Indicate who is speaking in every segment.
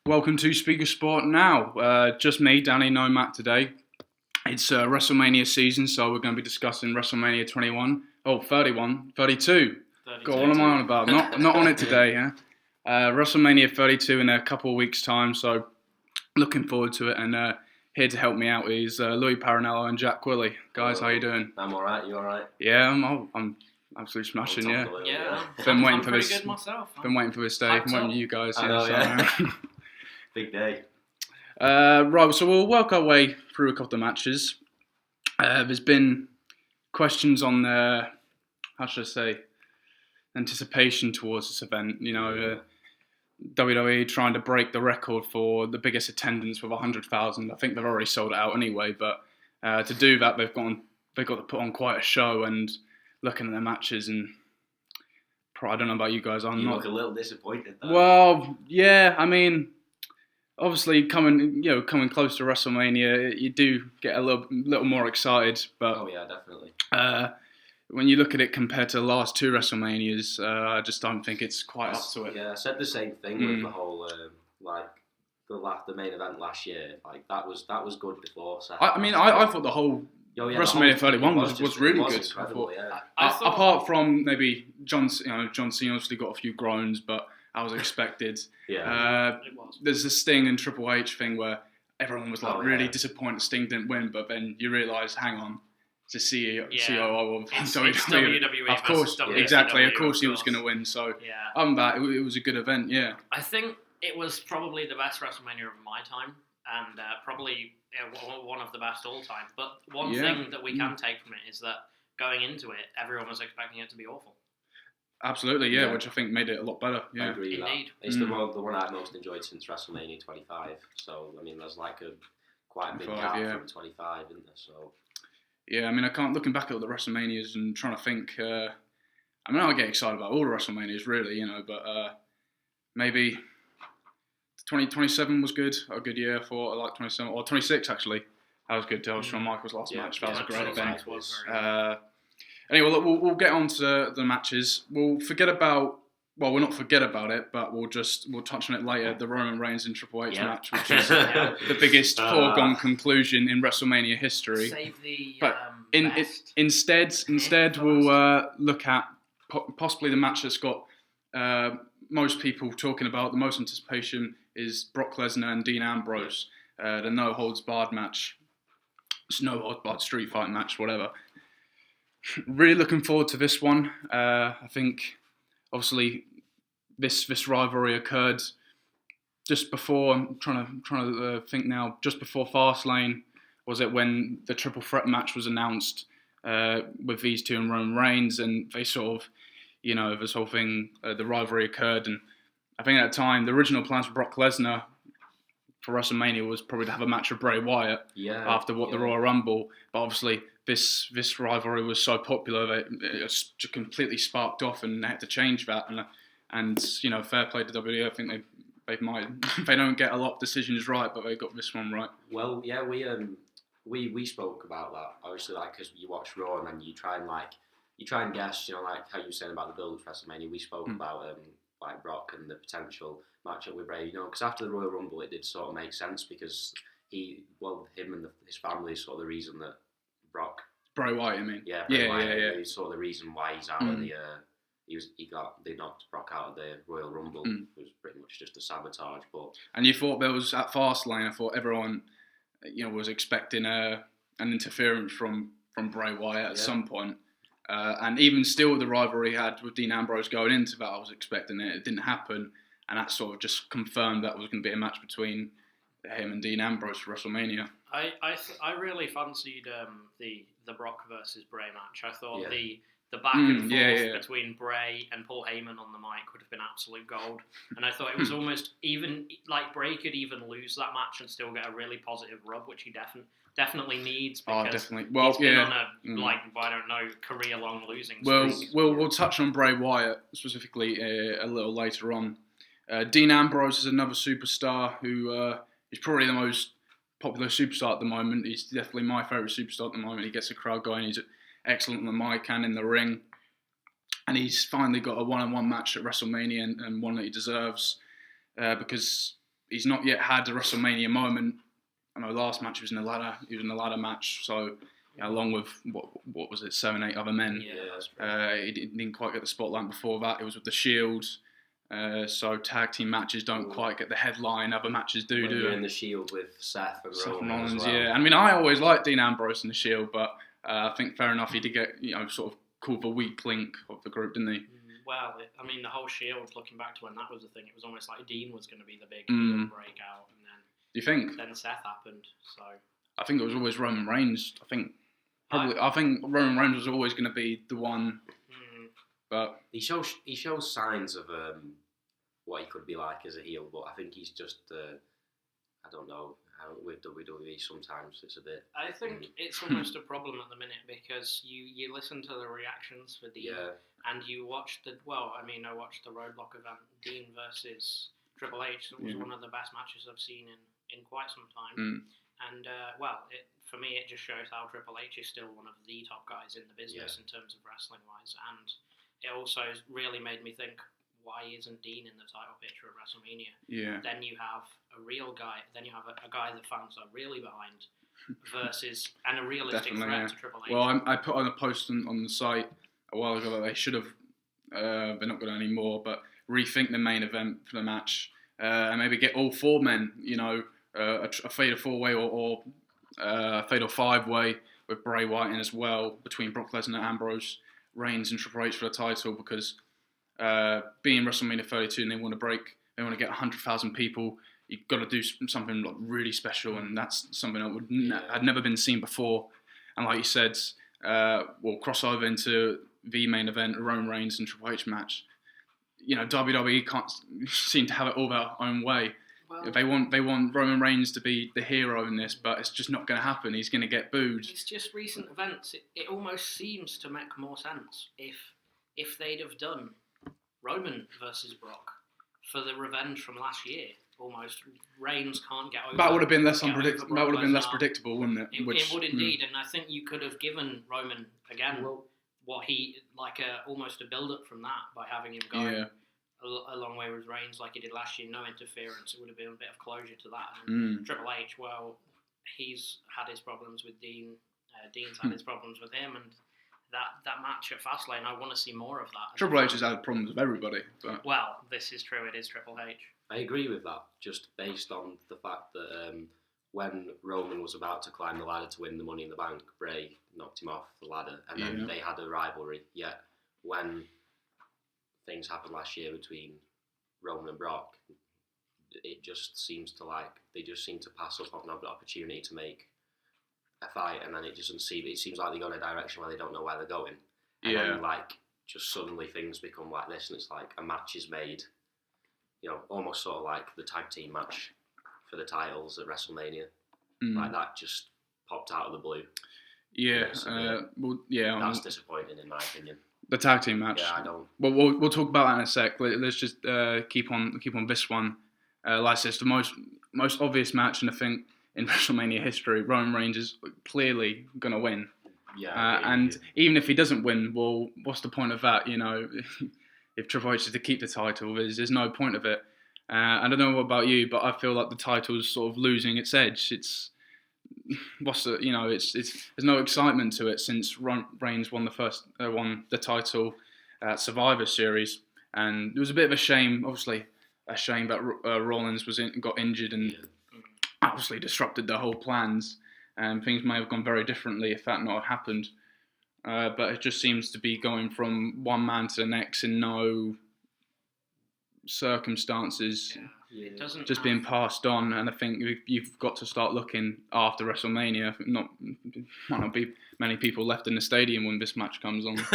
Speaker 1: Welcome to Speaker Sport Now. Just me, Danny, no Matt today. It's WrestleMania season, so we're going to be discussing WrestleMania 21. Oh, 31, 32.
Speaker 2: 32.
Speaker 1: God, what am I on about? Not on it today, yeah. WrestleMania 32 in a couple of weeks' time, so looking forward to it. And here to help me out is Louis Parrinello and Jack Woolley. Guys, how you doing?
Speaker 3: I'm alright, you alright?
Speaker 1: Yeah, I'm absolutely smashing, yeah.
Speaker 2: I'm
Speaker 1: waiting for
Speaker 2: pretty
Speaker 1: this.
Speaker 2: good myself.
Speaker 1: Been waiting for this day. Been waiting for you guys.
Speaker 3: I know,
Speaker 1: so,
Speaker 3: yeah. Big day.
Speaker 1: Right, so we'll work our way through a couple of matches. There's been questions on how should I say, anticipation towards this event. You know, WWE trying to break the record for the biggest attendance with 100,000. I think they've already sold it out anyway, but to do that, they've got to put on quite a show. And looking at their matches, and I don't know about you guys,
Speaker 3: You look a little disappointed though.
Speaker 1: Well, yeah, I mean, obviously coming close to WrestleMania, you do get a little more excited. But
Speaker 3: oh yeah, definitely.
Speaker 1: When you look at it compared to the last two WrestleManias, I just don't think it's quite up to it.
Speaker 3: Yeah, I said the same thing with the whole the main event last year. Like that was good before. So
Speaker 1: I thought the whole WrestleMania 31 was really good.
Speaker 3: Incredible, yeah.
Speaker 1: I thought, apart from maybe John Cena obviously got a few groans, but that was expected.
Speaker 3: Yeah.
Speaker 2: It was.
Speaker 1: There's this Sting and Triple H thing where everyone was really disappointed Sting didn't win, but then you realise, hang on, it's a COO of
Speaker 2: WWE.
Speaker 1: Of course,
Speaker 2: versus
Speaker 1: exactly.
Speaker 2: WCW,
Speaker 1: Of course, he was going to win. So
Speaker 2: yeah.
Speaker 1: it was a good event. Yeah.
Speaker 2: I think it was probably the best WrestleMania of my time, and probably one of the best all time. But one thing that we can take from it is that going into it, everyone was expecting it to be awful.
Speaker 1: Absolutely, yeah, which I think made it a lot better. Yeah.
Speaker 3: I agree with
Speaker 2: Indeed.
Speaker 3: that. It's the one I've most enjoyed since WrestleMania 25. So I mean, there's like quite a big gap from 25, isn't there? So.
Speaker 1: Yeah, I mean, I can't, looking back at the WrestleManias and trying to think, I mean, I get excited about all the WrestleManias, really, but maybe 2027 was good, a good year for, I like 27, or 26 actually, that was good. That was Shawn Michaels' last match, that was a great event. Anyway, look, we'll get on to the matches. We'll forget about, well, we'll not forget about it, but we'll touch on it later, the Roman Reigns and Triple H match, which is the biggest foregone conclusion in WrestleMania history.
Speaker 2: Save the
Speaker 1: but instead we'll look at possibly the match that's got most people talking about, the most anticipation is Brock Lesnar and Dean Ambrose, the no holds barred match. It's no holds barred street fight match, whatever. Really looking forward to this one. I think obviously this rivalry occurred just before. I'm trying to think now. Just before Fastlane, was it when the triple threat match was announced with these two and Roman Reigns, and they sort of, this whole thing, the rivalry occurred, and I think at the time the original plans for Brock Lesnar for WrestleMania was probably to have a match with Bray Wyatt after the Royal Rumble, but obviously this rivalry was so popular that it just completely sparked off, and they had to change that. And fair play to WWE. I think they don't get a lot of decisions right, but they got this one right.
Speaker 3: Well, yeah, we spoke about that obviously, like, because you watch Raw and then you try and guess, like how you were saying about the build of WrestleMania. We spoke about like Brock and the potential matchup with Bray, because after the Royal Rumble it did sort of make sense, because him and his family is sort of the reason that
Speaker 1: Bray Wyatt, I mean.
Speaker 3: Yeah, Bray Wyatt is sort of the reason why he's out of the they knocked Brock out of the Royal Rumble. It was pretty much just a sabotage,
Speaker 1: and you thought there was at Fastlane, I thought everyone was expecting an interference from Bray Wyatt at some point. And even still, the rivalry had with Dean Ambrose going into that, I was expecting it. It didn't happen, and that sort of just confirmed that was going to be a match between him and Dean Ambrose for WrestleMania.
Speaker 2: I really fancied the Brock versus Bray match. I thought the back and forth between Bray and Paul Heyman on the mic would have been absolute gold. And I thought it was almost even, like, Bray could even lose that match and still get a really positive rub, which he definitely needs, because he's been on a career-long losing streak.
Speaker 1: We'll touch on Bray Wyatt specifically a little later on. Dean Ambrose is another superstar who is probably the most popular superstar at the moment. He's definitely my favourite superstar at the moment. He gets the crowd going. He's excellent on the mic and in the ring. And he's finally got a one-on-one match at WrestleMania, and one that he deserves, because he's not yet had a WrestleMania moment. I know last match he was in the ladder. He was in the ladder match, so along with what was it, 7, 8 other men.
Speaker 3: Yeah, that's true.
Speaker 1: He didn't quite get the spotlight before that. It was with the Shield. So tag team matches don't quite get the headline other matches do.
Speaker 3: When you're in the Shield with Seth and Roman as well.
Speaker 1: Yeah. I mean, I always liked Dean Ambrose in the Shield, but I think fair enough, he did get sort of called the weak link of the group, didn't he?
Speaker 2: Well, I mean, the whole Shield, looking back to when that was the thing, it was almost like Dean was going to be the big breakout, and then
Speaker 1: do you think?
Speaker 2: Then Seth happened, so
Speaker 1: I think it was always Roman Reigns. I think Roman Reigns was always going to be the one, but
Speaker 3: he shows signs of what he could be like as a heel, but I think he's just I don't know. With WWE sometimes it's a bit.
Speaker 2: I think it's almost a problem at the minute because you listen to the reactions for Dean and you watch I watched the Roadblock event, Dean versus Triple H. It was one of the best matches I've seen in quite some time. And for me it just shows how Triple H is still one of the top guys in the business in terms of wrestling wise, and it also really made me think, why isn't Dean in the title picture of WrestleMania?
Speaker 1: Yeah.
Speaker 2: Then you have a real guy. Then you have a guy that fans are really behind, and a realistic threat to Triple H.
Speaker 1: Well, I put on a post on the site a while ago that they should have. They're not going to anymore, but rethink the main event for the match and maybe get all 4 men. A fatal 4-way or a fatal 5-way with Bray Wyatt in as well between Brock Lesnar, Ambrose, Reigns, and Triple H for the title because. Being WrestleMania 32 and they want to get 100,000 people, you've got to do something like really special, and that's something that had never been seen before. And like you said, we'll cross over into the main event, a Roman Reigns and Triple H match. WWE can't seem to have it all their own way. Well, they want Roman Reigns to be the hero in this, but it's just not going to happen. He's going to get booed.
Speaker 2: It's just recent events. It almost seems to make more sense if they'd have done Roman versus Brock for the revenge from last year. Almost Reigns can't get over.
Speaker 1: That would have been less unpredictable. That would have been less predictable, wouldn't it?
Speaker 2: It would indeed, and I think you could have given Roman again almost a build up from that by having him go a long way with Reigns like he did last year. No interference. It would have been a bit of closure to that. And Triple H, he's had his problems with Dean. Dean's had his problems with him, and. That match at Fastlane, I want to see more of that.
Speaker 1: Triple H has had problems with everybody. But.
Speaker 2: Well, this is true. It is Triple H.
Speaker 3: I agree with that, just based on the fact that when Roman was about to climb the ladder to win the Money in the Bank, Bray knocked him off the ladder, and then they had a rivalry. Yet, when things happened last year between Roman and Brock, it just seems to they just seem to pass up on an opportunity to make a fight, and then it seems like they go in a direction where they don't know where they're going, and then just suddenly things become like this, and it's like a match is made, almost sort of like the tag team match for the titles at WrestleMania, like that just popped out of the blue. That's disappointing in my opinion.
Speaker 1: The tag team match.
Speaker 3: Yeah, I don't.
Speaker 1: Well, we'll talk about that in a sec. Let's just keep on this one. Like I said, it's the most obvious match, and I think. In WrestleMania history, Roman Reigns is clearly going to win.
Speaker 3: Yeah,
Speaker 1: and even if he doesn't win, well, what's the point of that? If Triple H is to keep the title, there's no point of it. I don't know about you, but I feel like the title's sort of losing its edge. There's no excitement to it since Reigns won the title at Survivor Series, and it was a bit of a shame. Obviously, a shame that Rollins got injured and. Obviously disrupted the whole plans, and things may have gone very differently if that not happened. But it just seems to be going from one man to the next in no circumstances, just being passed on. And I think you've got to start looking after WrestleMania. Might not be many people left in the stadium when this match comes on.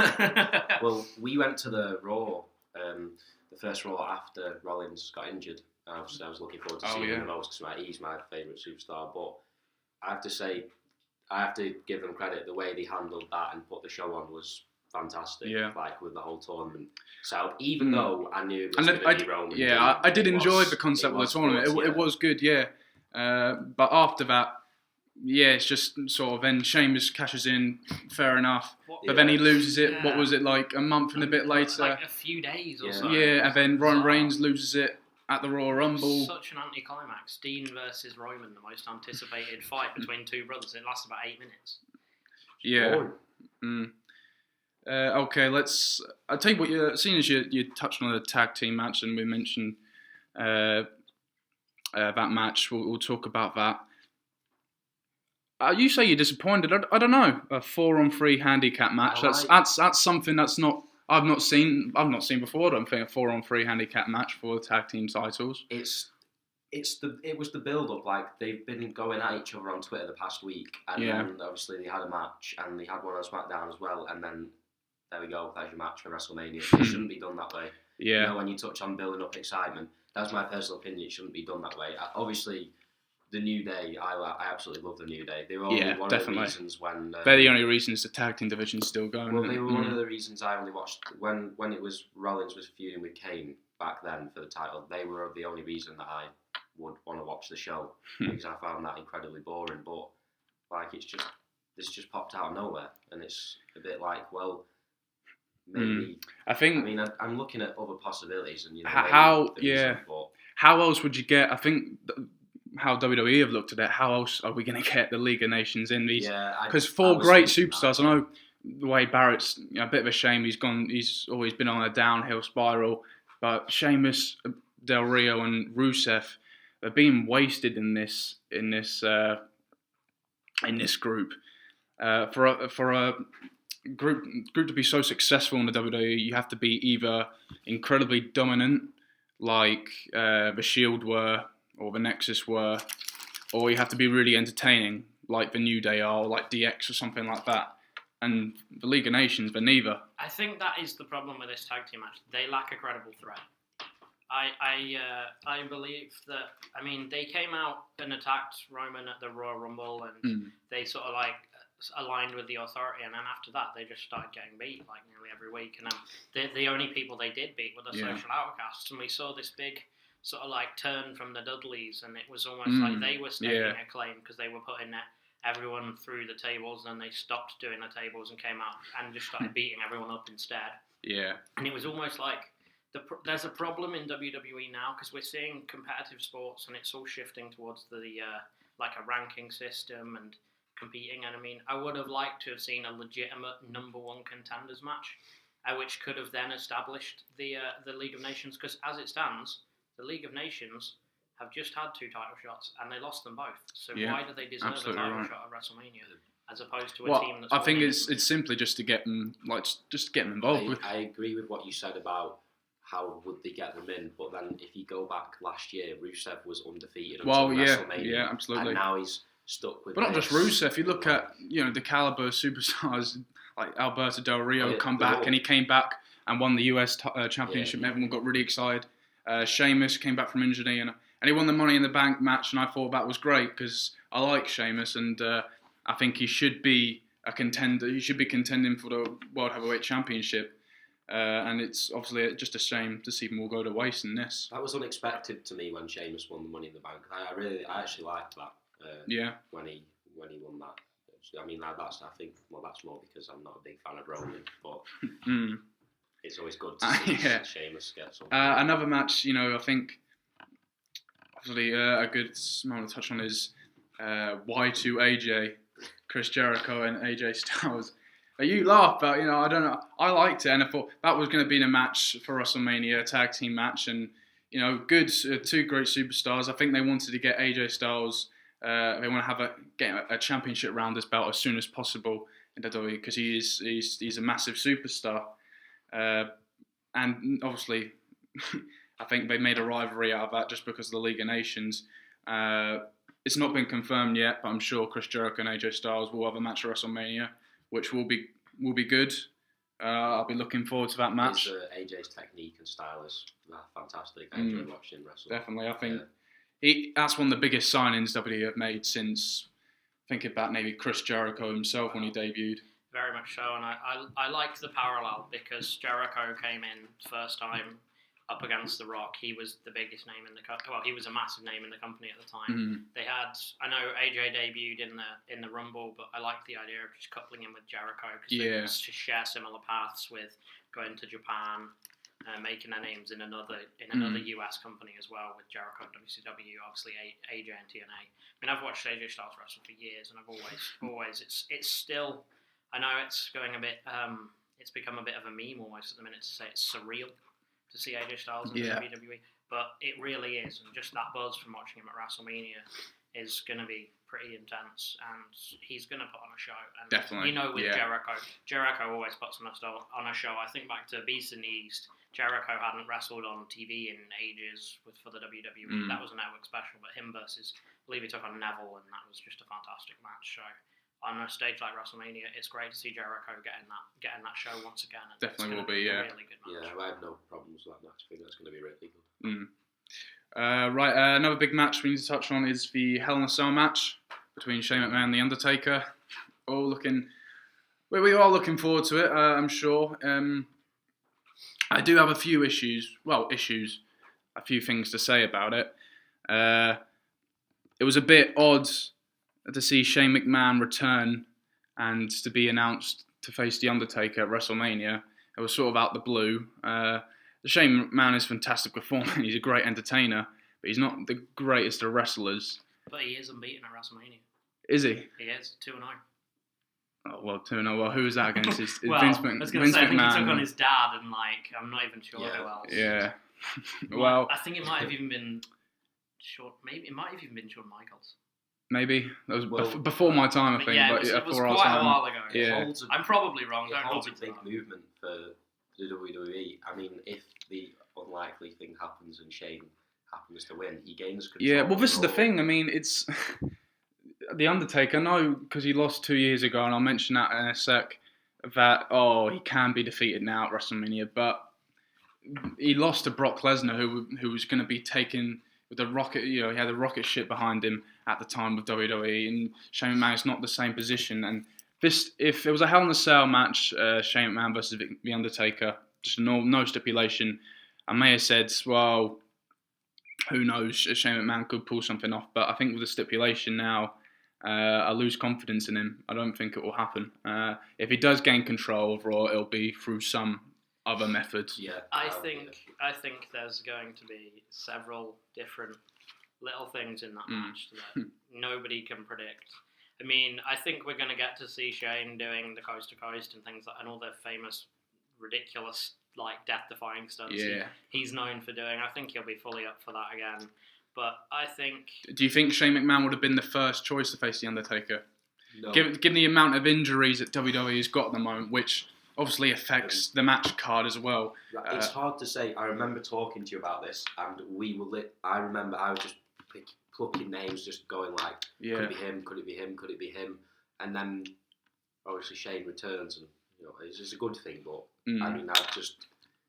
Speaker 3: Well, we went to the Raw, the first Raw after Rollins got injured. I was looking forward to seeing him the most because he's my favourite superstar. But I have to say, I have to give them credit. The way they handled that and put the show on was fantastic. Yeah. With the whole tournament. So even though I knew it was going to be Roman.
Speaker 1: Yeah, I did enjoy the concept of the tournament. It was good, yeah. But after that, it's just sort of then Sheamus cashes in, fair enough. But then he loses it. What was it, like a month and a bit later?
Speaker 2: Like a few days or so.
Speaker 1: Yeah, and then Roman Reigns loses it. at the Royal Rumble.
Speaker 2: Such an anticlimax. Dean versus Roman, the most anticipated fight between two brothers. It lasted about 8 minutes.
Speaker 1: Yeah. Okay, I'll tell you what. Seeing as you touched on the tag team match and we mentioned that match, we'll talk about that. You say you're disappointed. I don't know. A 4-on-3 handicap match. That's something I've not seen before. I don't think a 4-on-3 handicap match for the tag team titles.
Speaker 3: It was the build up. Like, they've been going at each other on Twitter the past week, and then obviously they had a match and they had one on SmackDown as well, and then there we go. There's your match for WrestleMania. It shouldn't be done that way.
Speaker 1: Yeah.
Speaker 3: You know, when you touch on building up excitement, that's my personal opinion. It shouldn't be done that way. Obviously, the New Day, I absolutely love the New Day. They were only one of the reasons when...
Speaker 1: they're the only reasons the tag team division's still going.
Speaker 3: Well, they were one of the reasons I only watched... When it was Rollins was feuding with Kane back then for the title, they were the only reason that I would want to watch the show, because I found that incredibly boring. But, like, this just popped out of nowhere, and it's a bit like, well... Maybe I'm looking at other possibilities, and how
Speaker 1: else would you get? I think how WWE have looked at it. How else are we going to get the League of Nations in these? Because 4 great superstars. I know the way Barrett's a bit of a shame. He's always been on a downhill spiral, but Sheamus, Del Rio, and Rusev are being wasted in this group. For a group to be so successful in the WWE, you have to be either incredibly dominant, like the Shield were, or the Nexus were, or you have to be really entertaining, like the New Day are, or like DX or something like that. And the League of Nations, they're neither.
Speaker 2: I think that is the problem with this tag team match. They lack a credible threat. I believe that. I mean, they came out and attacked Roman at the Royal Rumble, and they sort of like aligned with the authority, and then after that they just started getting beat like nearly every week, and the only people they did beat were the social outcasts, and we saw this big sort of like turn from the Dudleys, and it was almost like they were staking a claim because they were putting everyone through the tables, and then they stopped doing the tables and came out and just started beating everyone up instead. And it was almost like there's a problem in WWE now, because we're seeing competitive sports and it's all shifting towards the like a ranking system and competing, and I mean, I would have liked to have seen a legitimate number 1 contenders match, which could have then established the League of Nations, because as it stands, the League of Nations have just had 2 title shots and they lost them both. So why do they deserve a title shot at WrestleMania as opposed to a team that's...
Speaker 1: I think it's simply just to get them involved.
Speaker 3: I agree with what you said about how would they get them in, but then if you go back last year, Rusev was undefeated until WrestleMania.
Speaker 1: Yeah, absolutely.
Speaker 3: And now he's stuck with.
Speaker 1: But not just Rusev. You look at the caliber of superstars like Alberto Del Rio come back, and he came back and won the US Championship. And everyone got really excited. Sheamus came back from injury, and he won the Money in the Bank match, and I thought that was great because I like Sheamus, and I think he should be a contender. He should be contending for the World Heavyweight Championship. And it's obviously just a shame to see them all go to waste in this.
Speaker 3: That was unexpected to me when Sheamus won the Money in the Bank. I actually liked that. When he won that. I mean, that's more because I'm not a big fan of Roman, but it's always good to see Sheamus get something.
Speaker 1: Another match, I think obviously a good amount to touch on is Y2 AJ, Chris Jericho and AJ Styles. You laugh, but I don't know. I liked it, and I thought that was going to be a match for WrestleMania, a tag team match, and good 2 great superstars. I think they wanted to get AJ Styles. They want to get a championship round this belt as soon as possible in WWE because he's a massive superstar, and obviously, I think they made a rivalry out of that just because of the League of Nations. It's not been confirmed yet, but I'm sure Chris Jericho and AJ Styles will have a match at WrestleMania, which will be good. I'll be looking forward to that match.
Speaker 3: AJ's technique and style is fantastic. I enjoy watching him wrestle.
Speaker 1: Definitely, I think that's one of the biggest signings WWE have made since, thinking about maybe Chris Jericho himself when he debuted.
Speaker 2: Very much so, and I liked the parallel because Jericho came in first time up against The Rock. He was the biggest name in the company. Well, he was a massive name in the company at the time. They had, I know AJ debuted in the Rumble, but I liked the idea of just coupling him with Jericho because they share similar paths with going to Japan making their names in another US company as well, with Jericho, WCW, obviously AJ and TNA. I mean, I've watched AJ Styles wrestle for years, and I've always it's still, I know it's going a bit, it's become a bit of a meme almost at the minute to say it's surreal to see AJ Styles in the WWE, but it really is, and just that buzz from watching him at WrestleMania is going to be pretty intense, and he's going to put on a show. And
Speaker 1: definitely.
Speaker 2: You know, with Jericho always puts on a show. I think back to Beast in the East, Jericho hadn't wrestled on TV in ages for the WWE. That was a network special, but him versus, I believe he took on Neville, and that was just a fantastic match. So on a stage like WrestleMania, it's great to see Jericho getting that show once again. And
Speaker 1: definitely will be,
Speaker 2: a really good match.
Speaker 3: Yeah, I have no problems with that match. I think that's going to be really good.
Speaker 1: Another big match we need to touch on is the Hell in a Cell match between Shane McMahon and The Undertaker. We are looking forward to it, I'm sure. I do have a few a few things to say about it. It was a bit odd to see Shane McMahon return and to be announced to face The Undertaker at WrestleMania. It was sort of out the blue. Shane McMahon is a fantastic performer. He's a great entertainer, but he's not the greatest of wrestlers.
Speaker 2: But he is unbeaten at WrestleMania.
Speaker 1: Is he?
Speaker 2: He is 2-0.
Speaker 1: Oh, well, 2-0. Well, who was that against?
Speaker 2: Well,
Speaker 1: Vince
Speaker 2: I
Speaker 1: McMahon.
Speaker 2: was going to say, I think he took on his dad, and I'm not even sure who else.
Speaker 1: Yeah. Well,
Speaker 2: I think it might have even been maybe it might have even been Shawn Michaels.
Speaker 1: Maybe that was before my time, I think.
Speaker 2: It was quite a while ago.
Speaker 1: Yeah.
Speaker 2: I'm probably wrong.
Speaker 3: It holds a big movement for the WWE. I mean, if the unlikely thing happens and Shane happens to win, he gains control.
Speaker 1: Yeah, well, this is the thing. I mean, it's The Undertaker. I know because he lost 2 years ago, and I'll mention that in a sec. That he can be defeated now at WrestleMania, but he lost to Brock Lesnar, who was going to be taken with the rocket. He had a rocket ship behind him at the time of WWE, and Shane McMahon is not the same position. And if it was a Hell in a Cell match, Shane McMahon versus The Undertaker, just no stipulation, I may have said, well, who knows, Shane McMahon could pull something off. But I think with the stipulation now, I lose confidence in him. I don't think it will happen. If he does gain control of Raw, it'll be through some other methods.
Speaker 3: Yeah,
Speaker 2: I think there's going to be several different little things in that match that nobody can predict. I mean, I think we're going to get to see Shane doing the coast to coast and things and all the famous, ridiculous, death-defying stunts he's known for doing. I think he'll be fully up for that again. But I think...
Speaker 1: Do you think Shane McMahon would have been the first choice to face The Undertaker?
Speaker 3: No.
Speaker 1: Given the amount of injuries that WWE has got at the moment, which obviously affects the match card as well.
Speaker 3: It's hard to say. I remember talking to you about this, and I remember I was just plucking names, just going could it be him, could it be him, could it be him? And then, obviously, Shane returns, and it's a good thing, but I mean,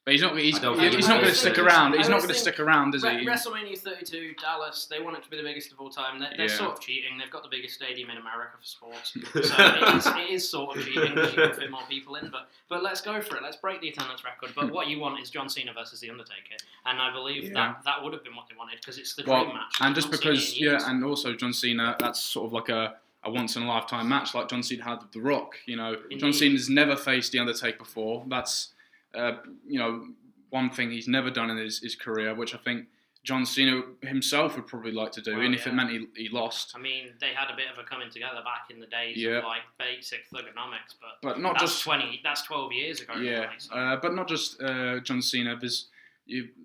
Speaker 1: But he's not going to stick around. He's not going to stick around, is he?
Speaker 2: WrestleMania 32, Dallas. They want it to be the biggest of all time. They're sort of cheating. They've got the biggest stadium in America for sports, so it is sort of cheating because you can fit more people in. But let's go for it. Let's break the attendance record. But what you want is John Cena versus The Undertaker, and I believe that would have been what they wanted because it's the dream match.
Speaker 1: And just because, and also John Cena, that's sort of like a once in a lifetime match, like John Cena had with The Rock. John Cena's never faced The Undertaker before. That's one thing he's never done in his career, which I think John Cena himself would probably like to do, if it meant he lost.
Speaker 2: I mean, they had a bit of a coming together back in the days of basic thugonomics, but
Speaker 1: not
Speaker 2: that's 12 years ago.
Speaker 1: Yeah, but not just John Cena.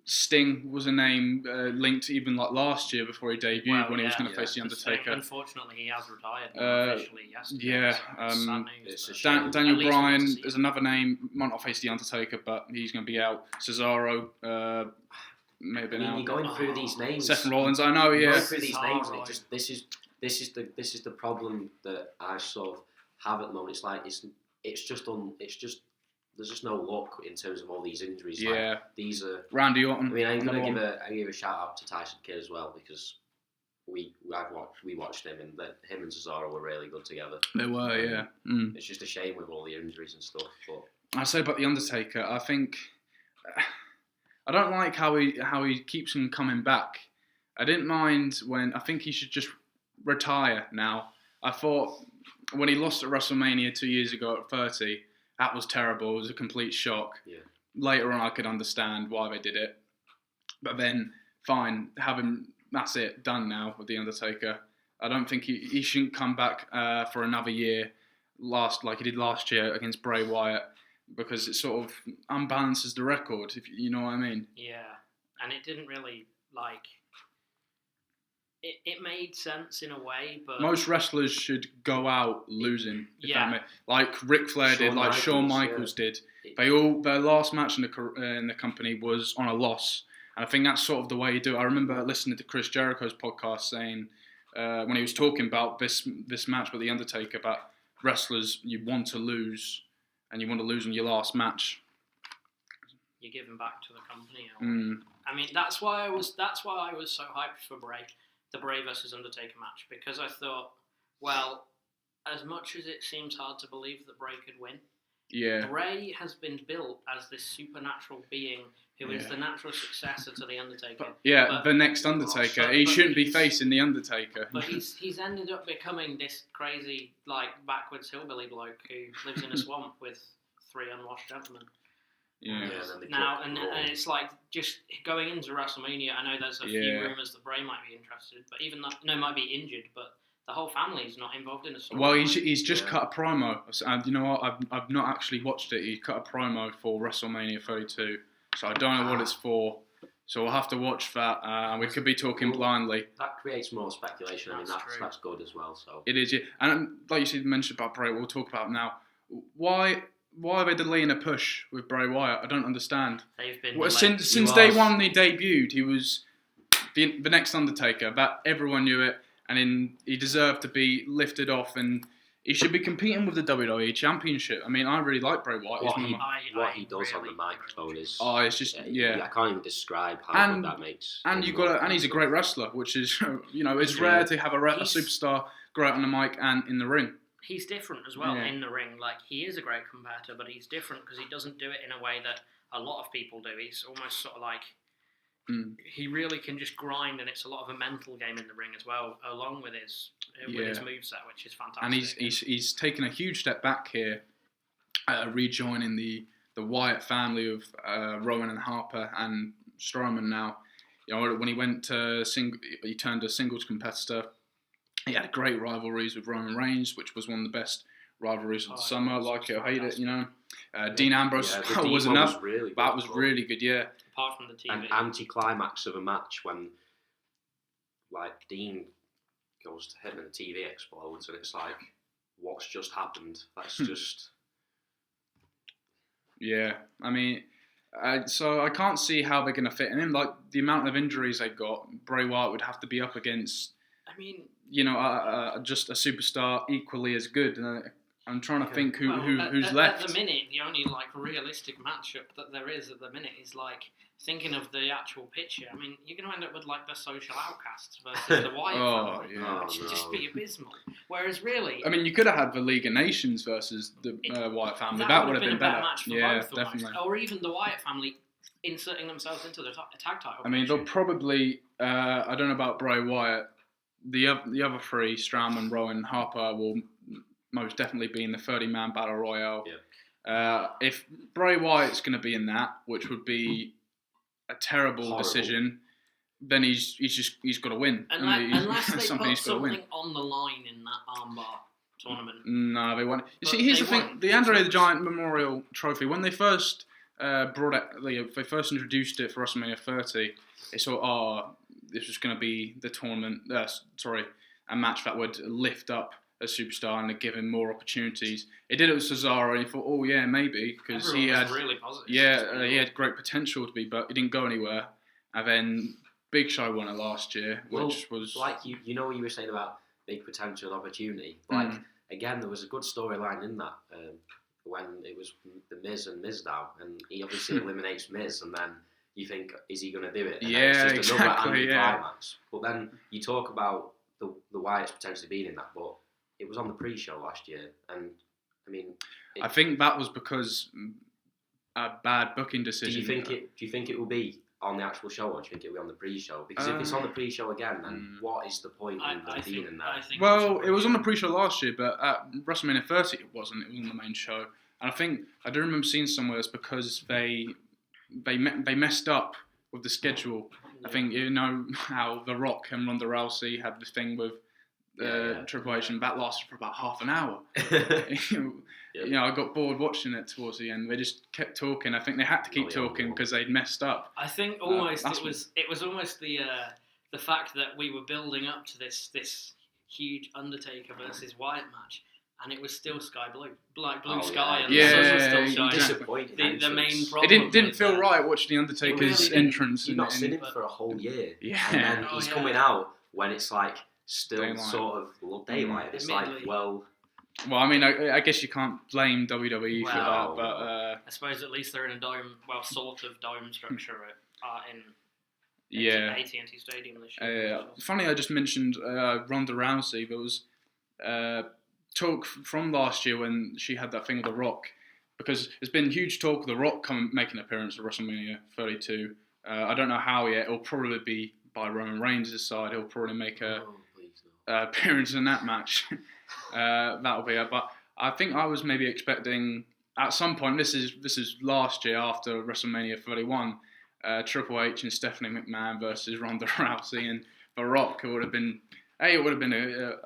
Speaker 1: Sting was a name linked even last year before he debuted when he was going to face The Undertaker.
Speaker 2: Sting, unfortunately, he has retired officially yesterday.
Speaker 1: Daniel Bryan is another name. Might not face The Undertaker, but he's going to be out. Cesaro may have been out.
Speaker 3: You're going through these names.
Speaker 1: Seth Rollins, I know. Yeah.
Speaker 3: Going through these names, and this is the problem that I sort of have at the moment. It's just there's just no luck in terms of all these injuries.
Speaker 1: Yeah.
Speaker 3: These are
Speaker 1: Randy Orton.
Speaker 3: I mean, I'm going to give a shout out to Tyson Kidd as well because we watched him and him and Cesaro were really good together.
Speaker 1: They were, yeah.
Speaker 3: It's just a shame with all the injuries and stuff. But
Speaker 1: I say about The Undertaker, I think I don't like how he keeps him coming back. I didn't mind when I think he should just retire now. I thought when he lost at WrestleMania 2 years ago at 30. That was terrible. It was a complete shock.
Speaker 3: Yeah.
Speaker 1: later on I could understand why they did it. But then, fine, that's it, done now with The Undertaker. I don't think he shouldn't come back for another year, like he did last year against Bray Wyatt, because it sort of unbalances the record, if you know what I mean.
Speaker 2: Yeah, and it didn't really, like... It made sense in a way, but...
Speaker 1: Most wrestlers should go out losing.
Speaker 2: Yeah.
Speaker 1: Like Ric Flair did, like Shawn Michaels did. Their last match in the company was on a loss. And I think that's sort of the way you do it. I remember listening to Chris Jericho's podcast saying, when he was talking about this match with The Undertaker, about wrestlers, you want to lose, and you want to lose in your last match.
Speaker 2: You're giving back to the company. I mean, that's why I was so hyped for the Bray versus Undertaker match, because I thought, well, as much as it seems hard to believe that Bray could win, Bray has been built as this supernatural being who is the natural successor to The Undertaker.
Speaker 1: But the next Undertaker. He shouldn't be facing The Undertaker.
Speaker 2: But he's ended up becoming this crazy, like, backwards hillbilly bloke who lives in a swamp with 3 unwashed gentlemen.
Speaker 1: Yeah.
Speaker 2: Now, and it's like, just going into WrestleMania, I know there's a few rumours that Bray might be interested, but even that, might be injured, but the whole family's not involved in the story.
Speaker 1: Well, he's just cut a promo, and you know what? I've not actually watched it. He cut a promo for WrestleMania 32, so I don't know what it's for. So we'll have to watch that, and we could be talking blindly.
Speaker 3: That creates more speculation. That's good as well. So
Speaker 1: it is, yeah. And like you mentioned about Bray, we'll talk about it now. Why are they delaying a push with Bray Wyatt? I don't understand.
Speaker 2: They've been
Speaker 1: since day one they debuted, he was the next Undertaker. That everyone knew it, and he deserved to be lifted off, and he should be competing with the WWE Championship. I mean, I really like Bray Wyatt.
Speaker 3: What he does on the microphone is...
Speaker 1: it's just
Speaker 3: I can't even describe how good that makes.
Speaker 1: And and he's a great wrestler, which is it's rare to have a superstar great on the mic and in the ring.
Speaker 2: He's different as well in the ring. Like, he is a great competitor, but he's different because he doesn't do it in a way that a lot of people do. He's almost sort of like... He really can just grind, and it's a lot of a mental game in the ring as well, along with his moveset, which is fantastic. And
Speaker 1: he's taken a huge step back here, rejoining the Wyatt family of Rowan and Harper and Strowman now. When he went to he turned a singles competitor. He had great rivalries with Roman Reigns, which was one of the best rivalries of the summer. Like it or hate it, Dean Ambrose was another. That was really good,
Speaker 2: Apart from the TV.
Speaker 3: An anti-climax of a match when, like, Dean goes to him and the TV explodes, and it's like, what's just happened? That's just...
Speaker 1: Yeah, I mean, so I can't see how they're going to fit in. Like, the amount of injuries they got, Bray Wyatt would have to be up against...
Speaker 2: I mean...
Speaker 1: just a superstar equally as good. And I'm trying to think who's left.
Speaker 2: At the minute, the only, like, realistic matchup that there is at the minute is, like, thinking of the actual picture. I mean, you're going to end up with, like, the Social Outcasts versus the Wyatt family, which would just be abysmal. Whereas, really...
Speaker 1: I mean, you could have had the League of Nations versus the Wyatt family. That would have been a better
Speaker 2: match for both, definitely. Or even the Wyatt family inserting themselves into the tag title.
Speaker 1: I mean, they'll probably... I don't know about Bray Wyatt. The other 3, Strowman, Rowan, Harper, will most definitely be in the 30-man Battle Royale.
Speaker 3: Yeah.
Speaker 1: If Bray Wyatt's going to be in that, which would be a terrible decision, then he's got to win.
Speaker 2: Unless they put something on the line in that armbar tournament.
Speaker 1: No, they won't. You see, here's the thing: the Andre the Giant Memorial Trophy, when they first they first introduced it for WrestleMania 30, they thought, this was going to be the tournament. A match that would lift up a superstar and give him more opportunities. It did it with Cesaro, and he thought, maybe, because he had
Speaker 2: really positive.
Speaker 1: He had great potential to be, but he didn't go anywhere. And then Big Show won it last year, which was
Speaker 3: like you know what you were saying about big potential opportunity. Like again, there was a good storyline in that when it was the Miz and Mizdow, and he obviously eliminates Miz, and then you think, is he going to do it? And it's just another anti-climax. But then you talk about the Wyatts potentially being in that, but it was on the pre-show last year, and I mean,
Speaker 1: I think that was because a bad booking decision.
Speaker 3: Do you think it will be on the actual show, or do you think it will be on the pre-show? Because if it's on the pre-show again, then what is the point in being in that?
Speaker 1: Well, it was on the pre-show last year, but at WrestleMania 30 it wasn't. It was on the main show. And I do remember seeing somewhere it's because they messed up with the schedule. I think you know how The Rock and Ronda Rousey had this thing with Triple H, and that lasted for about half an hour. You know, I got bored watching it towards the end. They just kept talking. I think they had to keep talking because they'd messed up.
Speaker 2: I think almost it was almost the fact that we were building up to this huge Undertaker versus Wyatt match, and it was still sky blue, like blue sky, and the sun was still shining.
Speaker 3: Disappointing.
Speaker 2: The main problem.
Speaker 1: It didn't feel right watching the Undertaker's entrance.
Speaker 3: You've not seen him for a whole year,
Speaker 1: yeah,
Speaker 3: and then he's coming out when it's like still daylight. Sort of daylight. It's like, well,
Speaker 1: I mean, I guess you can't blame WWE for that, but
Speaker 2: I suppose at least they're in a dome, sort of dome structure in AT&T Stadium this year.
Speaker 1: Funny, I just mentioned Ronda Rousey. There was talk from last year when she had that thing with The Rock, because there's been huge talk of The Rock making an appearance at WrestleMania 32. I don't know how yet. It'll probably be by Roman Reigns' side. He'll probably make a appearance in that match. That'll be it. But I think I was maybe expecting at some point. This is last year after WrestleMania 31. Triple H and Stephanie McMahon versus Ronda Rousey and The Rock. It would have been an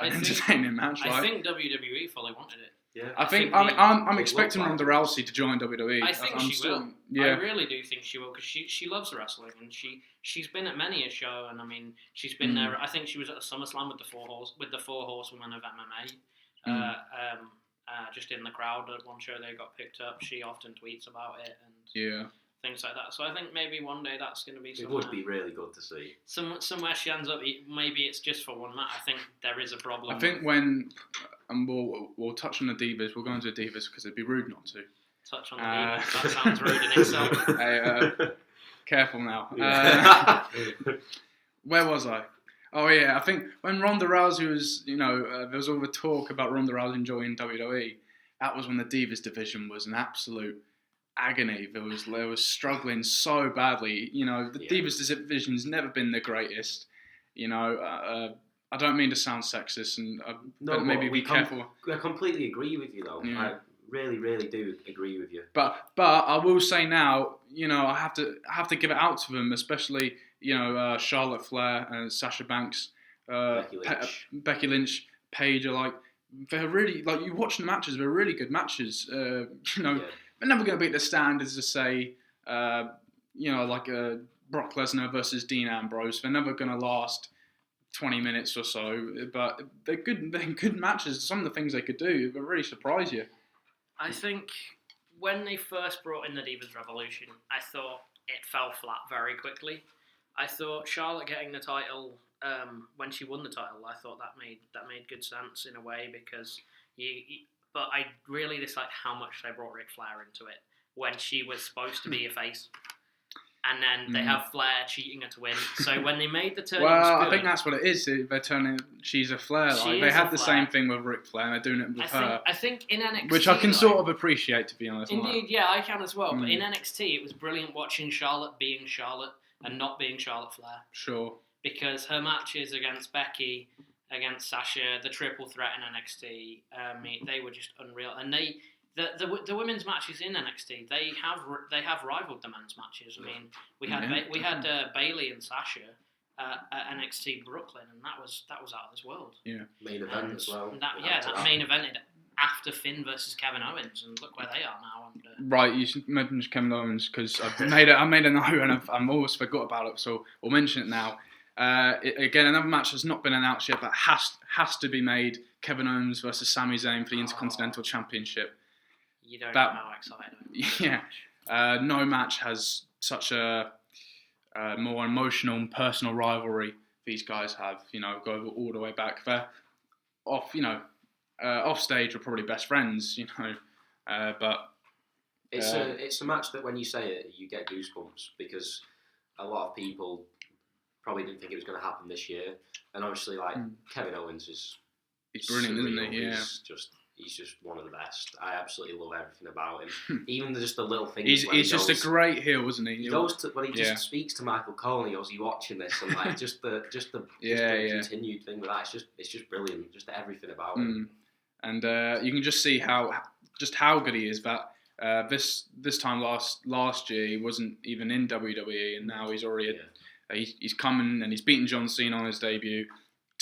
Speaker 1: entertaining match.
Speaker 2: I think WWE fully wanted it.
Speaker 1: Yeah, I'm expecting Ronda Rousey to join WWE.
Speaker 2: I think she will. Yeah. I really do think she will, because she loves wrestling, and she's been at many a show, and I mean she's been there. I think she was at the SummerSlam with the four horsewomen of MMA. Just in the crowd at one show they got picked up. She often tweets about it and things like that. So I think maybe one day that's going to be something.
Speaker 3: It would be really good to see.
Speaker 2: Somewhere she ends up, maybe it's just for one match. I think there is a problem.
Speaker 1: I think when, and we'll touch on the Divas, we'll go into the Divas because it'd be rude not to.
Speaker 2: Touch on the Divas, that sounds rude in itself.
Speaker 1: Hey, careful now. Where was I? Oh yeah, I think when Ronda Rousey was, there was all the talk about Ronda Rousey joining WWE. That was when the Divas division was an absolute agony. They was struggling so badly. The Divas division's never been the greatest. I don't mean to sound sexist, but maybe be careful.
Speaker 3: I completely agree with you, though. Yeah. I really, really do agree with you.
Speaker 1: But I will say now, I have to give it out to them, especially Charlotte Flair and Sasha Banks, Becky Lynch, Paige are they're really you watch the matches. They're really good matches. They're never going to beat the standards to say, Brock Lesnar versus Dean Ambrose. They're never going to last 20 minutes or so, but they're good matches. Some of the things they could do, they really surprise you.
Speaker 2: I think when they first brought in the Divas Revolution, I thought it fell flat very quickly. I thought Charlotte getting the title, when she won the title, I thought that made good sense in a way, because but I really disliked how much they brought Ric Flair into it when she was supposed to be a face. And then they have Flair cheating her to win. So when they made the turn,
Speaker 1: I think that's what it is. They're turning. She's a Flair. They had the same thing with Ric Flair, and they're doing it with her.
Speaker 2: I think in NXT,
Speaker 1: which I can sort of appreciate, to be honest.
Speaker 2: Indeed, yeah, I can as well. But in NXT, it was brilliant watching Charlotte being Charlotte and not being Charlotte Flair.
Speaker 1: Sure.
Speaker 2: Because her matches against Becky, against Sasha, the triple threat in NXT, they were just unreal. And the women's matches in NXT, they have rivaled the men's matches. I mean, we had Bayley and Sasha at NXT Brooklyn, and that was out of this world.
Speaker 1: Yeah,
Speaker 3: main event as well.
Speaker 2: That main evented after Finn versus Kevin Owens, and look where they are now. And,
Speaker 1: right, you mentioned Kevin Owens because I made a note and I've almost forgot about it, so we'll mention it now. Again, another match that's not been announced yet, but has to be made. Kevin Owens versus Sami Zayn for the Intercontinental Championship.
Speaker 2: You don't know how excited I am.
Speaker 1: Yeah. No match has such a more emotional and personal rivalry these guys have. Go all the way back. They're off stage are probably best friends. But
Speaker 3: it's a match that when you say it, you get goosebumps, because a lot of people probably didn't think it was going to happen this year, and obviously Kevin Owens
Speaker 1: he's brilliant, isn't he? Yeah.
Speaker 3: He's just one of the best. I absolutely love everything about him. Even just the little things.
Speaker 1: He's just a great heel, isn't he?
Speaker 3: He goes to when he just speaks to Michael Cole and he goes, "Are you watching this?" And just the continued thing with that. It's just brilliant. Just everything about him.
Speaker 1: and you can just see how good he is. That this time last year he wasn't even in WWE, and now he's already he's coming and he's beaten John Cena on his debut,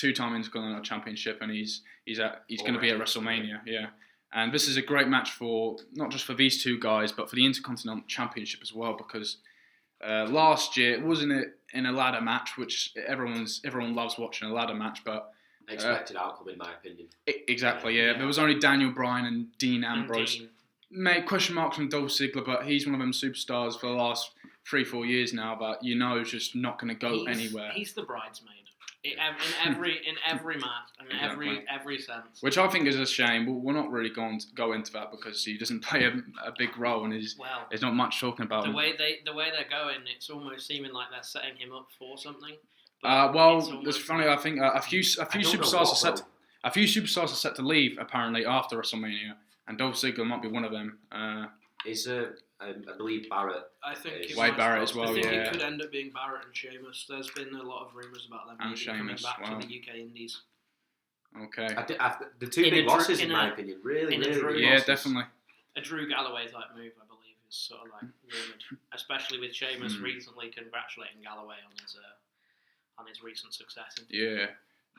Speaker 1: 2-time Intercontinental Championship, and he's going to be at WrestleMania. Yeah. And this is a great match for not just for these two guys, but for the Intercontinental Championship as well. Because last year it wasn't in a ladder match, which everyone loves watching a ladder match, but
Speaker 3: expected outcome in my opinion.
Speaker 1: Exactly, yeah. There was only Daniel Bryan and Dean Ambrose. Mate, question marks from Dolph Ziggler, but he's one of them superstars for the last 3-4 years now that is just not going to go anywhere.
Speaker 2: He's the bridesmaid. In every match and every sense,
Speaker 1: which I think is a shame. We're not really going to go into that because he doesn't play a big role, and there's not much talking about
Speaker 2: the
Speaker 1: him.
Speaker 2: way they're going. It's almost seeming like they're setting him up for something.
Speaker 1: It's funny. I think a few superstars are set to leave apparently after WrestleMania, and Dolph Ziggler might be one of them.
Speaker 3: I believe Barrett.
Speaker 2: I think
Speaker 1: Wade Barrett as well.
Speaker 2: I think it could end up being Barrett and Sheamus. There's been a lot of rumours about them maybe coming back to the UK Indies.
Speaker 1: Okay.
Speaker 3: The two big losses, in my opinion, really losses.
Speaker 1: Definitely.
Speaker 2: A Drew Galloway type move, I believe, is sort of like rumoured, especially with Sheamus recently congratulating Galloway on his recent success.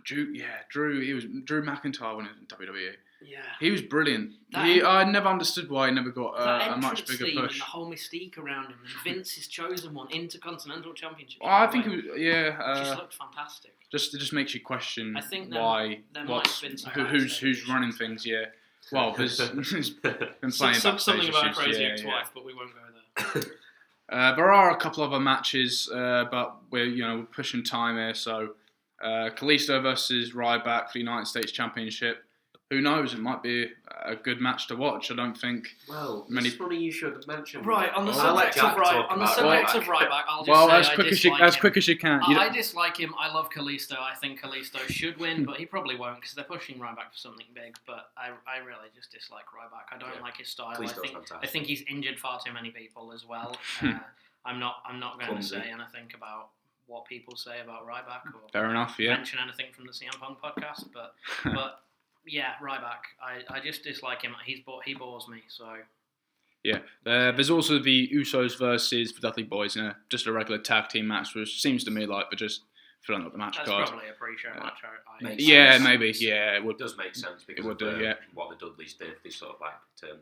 Speaker 1: Drew McIntyre when he was in WWE.
Speaker 2: Yeah,
Speaker 1: he was brilliant. I never understood why he never got a much bigger push.
Speaker 2: And the whole mystique around him, and Vince's chosen one Intercontinental Championship.
Speaker 1: I think it was,
Speaker 2: it just looked fantastic.
Speaker 1: It just makes you question
Speaker 2: why.
Speaker 1: Who's running things? Yeah. Well, there's been plenty
Speaker 2: something about crazy ex-wife, but we won't go there.
Speaker 1: There are a couple other matches, but we're pushing time here. So, Kalisto versus Ryback for the United States Championship. Who knows? It might be a good match to watch. I don't think.
Speaker 3: Well, it's funny you should mention.
Speaker 2: Right, on the subject of Ryback, I'll just say
Speaker 1: as quick as you can.
Speaker 2: I dislike him. I love Kalisto. I think Kalisto should win, but he probably won't because they're pushing Ryback for something big. But I really just dislike Ryback. I don't like his style. I think he's injured far too many people as well. I'm not going to say anything about what people say about Ryback or mention anything from the CM Punk podcast, but yeah, Ryback. I just dislike him. He bores me. So
Speaker 1: yeah, there's also the Usos versus the Dudley Boys, just a regular tag team match, which seems to me like they're just filling up the match card.
Speaker 2: That's probably a pre-show match.
Speaker 1: Maybe. Yeah, it
Speaker 3: does make sense because
Speaker 1: what
Speaker 3: the Dudleys did. They sort of like turned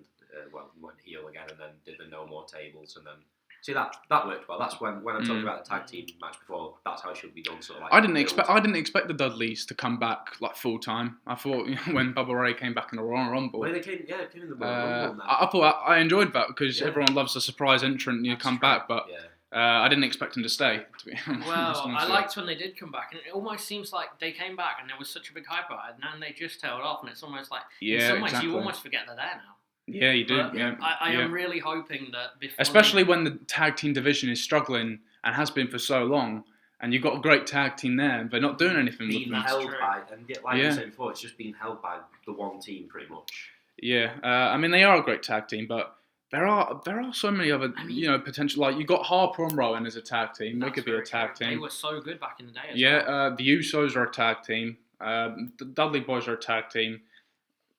Speaker 3: went heel again and then did the no more tables and then. See that worked well. That's when I talked about the tag team match before. That's how it should be done. Sort of like
Speaker 1: I didn't expect the Dudleys to come back like full time. I thought when Bubba Ray came back in the Royal Rumble.
Speaker 3: Well, they came in the Royal Rumble.
Speaker 1: I thought I enjoyed that because everyone loves a surprise entrant and you come back, but I didn't expect him to stay. To be honest.
Speaker 2: Well, I liked when they did come back, and it almost seems like they came back and there was such a big hype about it, and then they just tailed off, and it's almost like in some ways you almost forget they're there now.
Speaker 1: Yeah, you do.
Speaker 2: I am really hoping that before...
Speaker 1: Especially when the tag team division is struggling and has been for so long, and you've got a great tag team there, and they're not doing anything with them.
Speaker 3: Held by, and like you said before, it's just being held by the one team pretty much.
Speaker 1: Yeah, I mean, they are a great tag team, but there are so many other, potential... Like, you got Harper and Rowan as a tag team. They could be a tag team.
Speaker 2: They were so good back in the day as
Speaker 1: well. The Usos are a tag team. The Dudley Boys are a tag team.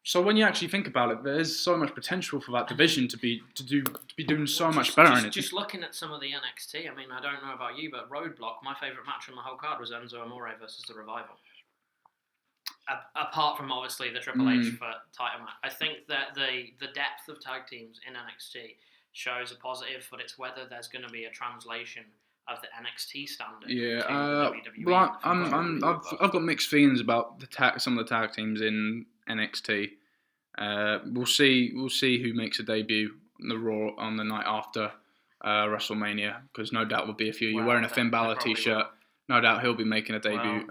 Speaker 1: So when you actually think about it, there's so much potential for that division to be doing so much better in it.
Speaker 2: Just looking at some of the NXT, I mean, I don't know about you, but Roadblock, my favourite match on the whole card was Enzo Amore versus The Revival. Apart from obviously the Triple H for title match, I think that the depth of tag teams in NXT shows a positive, but it's whether there's going to be a translation of the NXT standard. Yeah, to the WWE.
Speaker 1: Well, I've got mixed feelings about some of the tag teams in NXT. We'll see who makes a debut on the Raw on the night after WrestleMania, because no doubt will be a few. You're wearing a Finn Balor t-shirt. No doubt he'll be making a debut.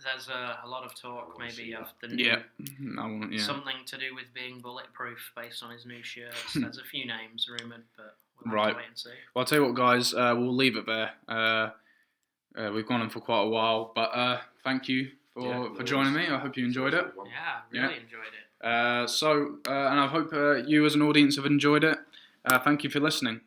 Speaker 2: There's a lot of talk maybe of the new something to do with being bulletproof based on his new shirts. There's a few names rumoured, but we'll have to wait and see.
Speaker 1: Well, I'll tell you what, guys, we'll leave it there. We've gone on for quite a while, but thank you for joining me. I hope you enjoyed it.
Speaker 2: Yeah, really enjoyed it.
Speaker 1: And I hope you as an audience have enjoyed it. Thank you for listening.